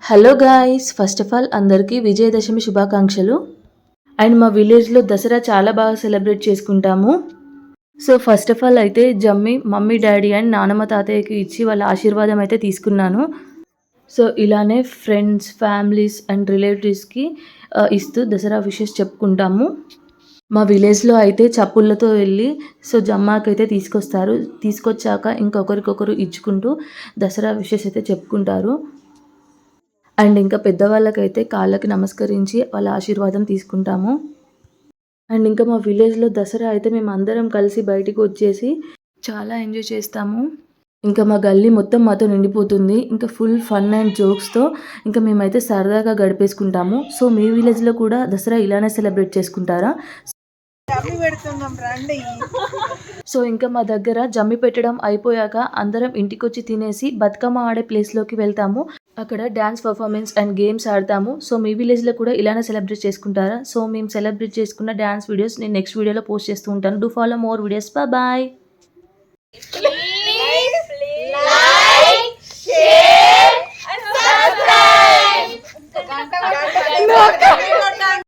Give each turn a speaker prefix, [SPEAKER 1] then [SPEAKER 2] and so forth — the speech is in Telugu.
[SPEAKER 1] Hello guys, first of all అందరికీ విజయదశమి శుభాకాంక్షలు. అండ్ మా విలేజ్లో దసరా చాలా బాగా సెలబ్రేట్ చేసుకుంటాము. సో ఫస్ట్ ఆఫ్ ఆల్ అయితే జమ్మి మమ్మీ డాడీ అండ్ నానమ్మ తాతయ్యకి ఇచ్చి వాళ్ళ ఆశీర్వాదం అయితే తీసుకున్నాను. సో ఇలానే ఫ్రెండ్స్, ఫ్యామిలీస్ అండ్ రిలేటివ్స్కి ఇస్తూ దసరా విషెస్ చెప్పుకుంటాము. మా విలేజ్లో అయితే చప్పుళ్ళతో వెళ్ళి సో జమ్మాకైతే తీసుకొస్తారు. తీసుకొచ్చాక ఇంకొకరికొకరు ఇచ్చుకుంటూ దసరా విషెస్ అయితే చెప్పుకుంటారు. అండ్ ఇంకా పెద్దవాళ్ళకైతే కాళ్ళకి నమస్కరించి వాళ్ళ ఆశీర్వాదం తీసుకుంటాము. అండ్ ఇంకా మా విలేజ్లో దసరా అయితే మేము అందరం కలిసి బయటికి వచ్చేసి చాలా ఎంజాయ్ చేస్తాము. ఇంకా మా గల్లీ మొత్తం మాతో నిండిపోతుంది. ఇంకా ఫుల్ ఫన్ అండ్ జోక్స్తో ఇంకా మేమైతే సరదాగా గడిపేసుకుంటాము. సో మీ విలేజ్లో కూడా దసరా ఇలానే సెలబ్రేట్ చేసుకుంటారా? సో ఇంకా మా దగ్గర జమ్మి పెట్టడం అయిపోయాక అందరం ఇంటికొచ్చి తినేసి బతుకమ్మ ఆడే ప్లేస్లోకి వెళ్తాము. అక్కడ డ్యాన్స్ పర్ఫార్మెన్స్ అండ్ గేమ్స్ ఆడతాము. సో మీ విలేజ్లో కూడా ఇలానే సెలబ్రేట్ చేసుకుంటారా? సో మేము సెలబ్రేట్ చేసుకున్న డ్యాన్స్ వీడియోస్ నేను నెక్స్ట్ వీడియోలో పోస్ట్ చేస్తూ ఉంటాను. Do follow more videos. Bye.